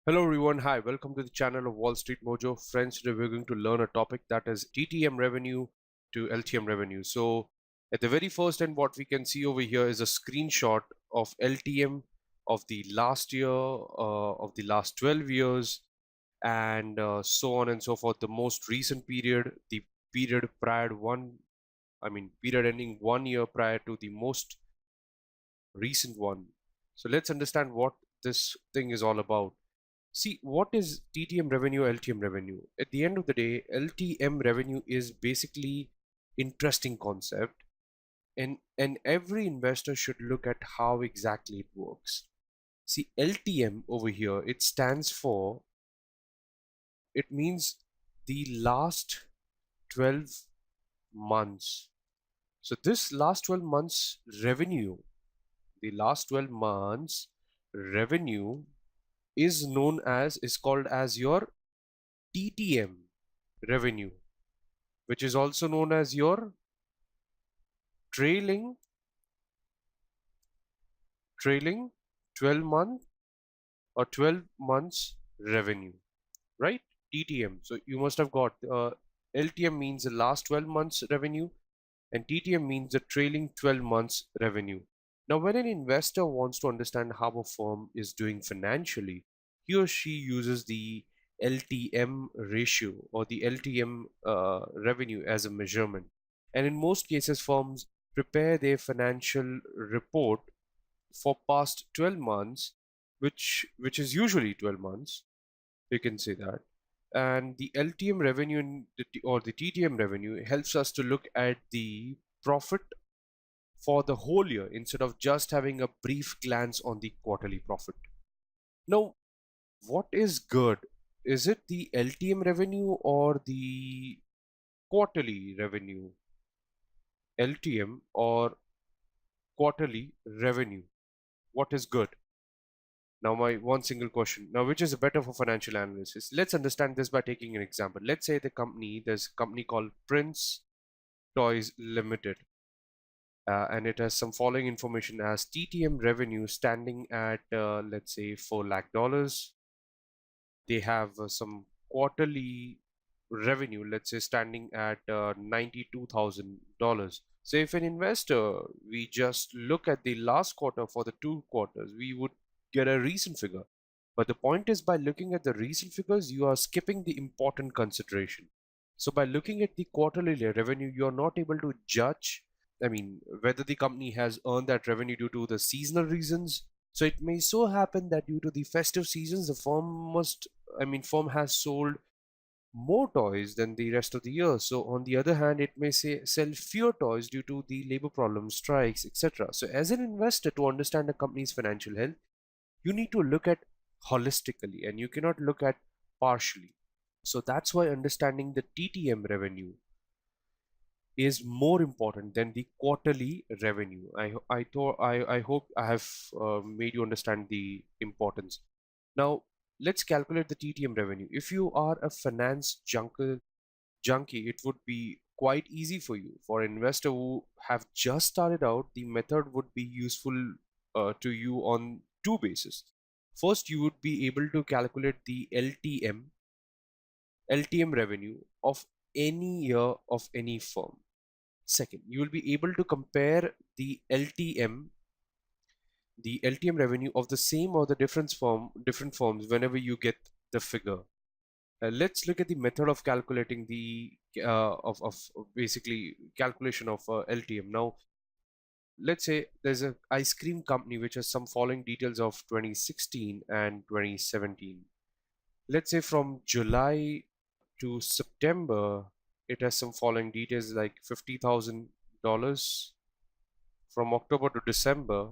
Hello everyone, hi, welcome to the channel of Wall Street Mojo. Friends, today we're going to learn a topic that is TTM revenue to LTM revenue. So at the very first end, what we can see over here is a screenshot of LTM of the last year, of the last 12 years, and so on and so forth. The most recent period, the period prior to period ending 1 year prior to the most recent one. So let's understand what this thing is all about. See, what is TTM revenue, LTM revenue? At the end of the day, LTM revenue is basically interesting concept, and every investor should look at how exactly it works. See, LTM over here, it stands for, it means the last 12 months. So this last 12 months revenue, the last 12 months revenue is called as your TTM revenue, which is also known as your trailing trailing 12 month or 12 months revenue, right? TTM. So you must have got LTM means the last 12 months revenue, and TTM means the trailing 12 months revenue. Now, when an investor wants to understand how a firm is doing financially, he or she uses the LTM ratio or the LTM revenue as a measurement. And in most cases, firms prepare their financial report for past 12 months, which is usually 12 months, you can say that. And the LTM revenue or the TTM revenue helps us to look at the profit for the whole year instead of just having a brief glance on the quarterly profit. Now, what is good? Is it the LTM revenue or the quarterly revenue? LTM or quarterly revenue? What is good? Now, my one single question. Now, which is better for financial analysis? Let's understand this by taking an example. Let's say there's a company called Prince Toys Limited, and it has some following information as TTM revenue standing at, let's say, $4 lakh. They have some quarterly revenue, let's say, standing at $92,000. So, if an investor, we just look at the last quarter for the 2 quarters, we would get a recent figure. But the point is, by looking at the recent figures, you are skipping the important consideration. So, by looking at the quarterly revenue, you are not able to judge, whether the company has earned that revenue due to the seasonal reasons. So, it may so happen that due to the festive seasons, the firm has sold more toys than the rest of the year. So on the other hand, it may say sell fewer toys due to the labor problems, strikes, etc. So as an investor, to understand a company's financial health, you need to look at holistically and you cannot look at partially. So that's why understanding the TTM revenue is more important than the quarterly revenue. I hope I have made you understand the importance. Now, let's calculate the TTM revenue. If you are a junkie, it would be quite easy for you. For an investor who have just started out, the method would be useful to you on two bases. First, you would be able to calculate the LTM revenue of any year of any firm. Second, you will be able to compare the LTM revenue of the same or the different firms whenever you get the figure. Let's look at the method of calculating the of basically calculation of LTM. Now, let's say there's a ice cream company which has some following details of 2016 and 2017. Let's say from July to September, it has some following details like $50,000. From October to December,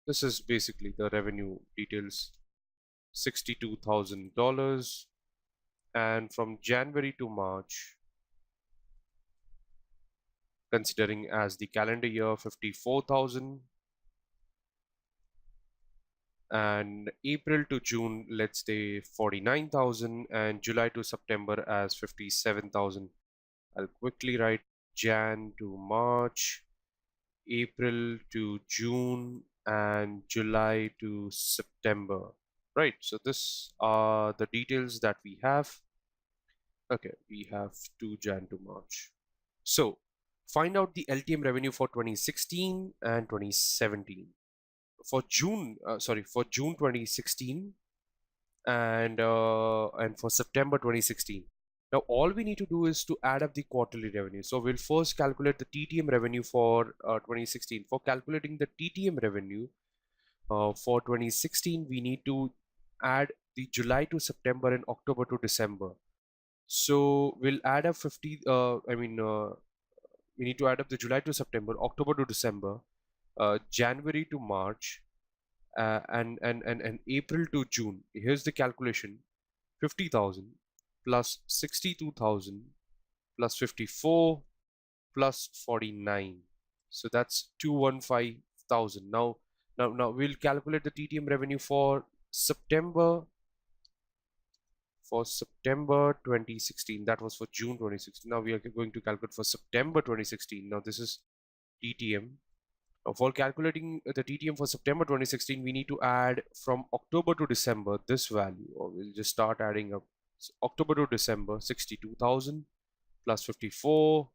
this is basically the revenue details, $62,000. And from January to March, considering as the calendar year, 54,000. And April to June, let's say 49,000, and July to September as 57,000. I'll quickly write Jan to March, April to June, and July to September. right? So this are the details that we have. Okay, we have 2 Jan to March. So find out the LTM revenue for 2016 and 2017. For June 2016 and for September 2016. Now all we need to do is to add up the quarterly revenue. So we'll first calculate the TTM revenue for 2016. For calculating the TTM revenue for 2016, we need to add the July to September and October to December. So we'll add up 50. We need to add up the July to September, October to December, January to March, and April to June. Here's the calculation: 50,000 plus 62,000 plus 54 plus 49. So that's 215,000. Now we'll calculate the TTM revenue for September 2016. That was for June 2016. Now we are going to calculate for September 2016. Now this is TTM. For calculating the TTM for September 2016, we need to add from October to December this value, or we'll just start adding up. So October to December, 62,000 plus 54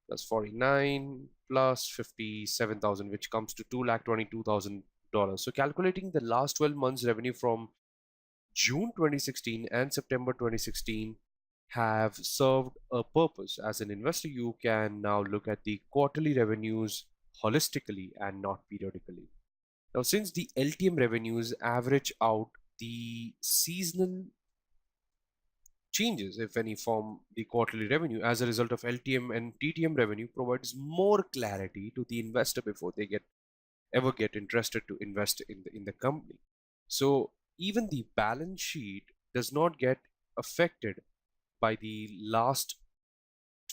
plus 49 plus 57,000, which comes to $222,000. So calculating the last 12 months revenue from June 2016 and September 2016 have served a purpose. As an investor, you can now look at the quarterly revenues holistically and not periodically. Now, since the LTM revenues average out the seasonal changes, if any, from the quarterly revenue, as a result of LTM and TTM revenue provides more clarity to the investor before they ever get interested to invest in the company. So even the balance sheet does not get affected by the last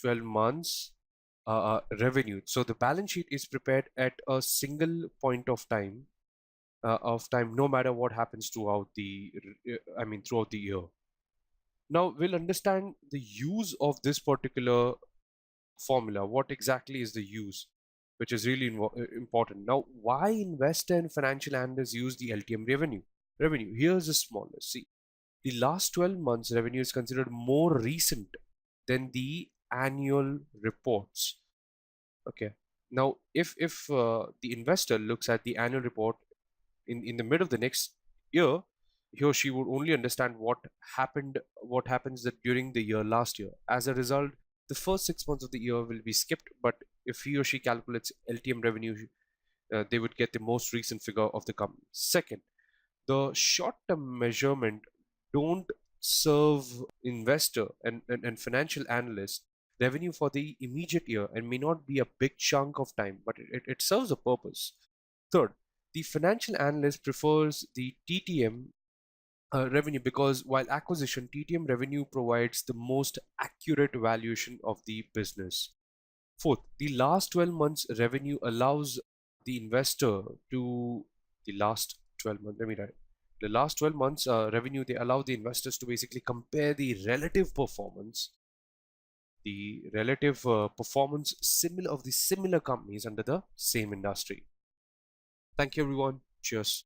12 months revenue. So the balance sheet is prepared at a single point of time, no matter what happens throughout the year. Now we'll understand the use of this particular formula. What exactly is the use, which is really important. Now, why investor and financial analysts use the LTM revenue? Here's a small list. See, the last 12 months revenue is considered more recent than the annual reports. Okay. Now, if the investor looks at the annual report in the middle of the next year, he or she would only understand what happens that during the year last year. As a result, the first 6 months of the year will be skipped. But if he or she calculates LTM revenue, they would get the most recent figure of the company. Second, the short-term measurement don't serve investor and financial analyst revenue for the immediate year and may not be a big chunk of time, but it serves a purpose. Third, the financial analyst prefers the TTM revenue because while acquisition, TTM revenue provides the most accurate valuation of the business. Fourth, the last 12 months revenue allows the investor to the last 12 months, let me write. The last 12 months revenue, they allow the investors to basically compare the relative performance similar of the similar companies under the same industry. Thank you, everyone. Cheers.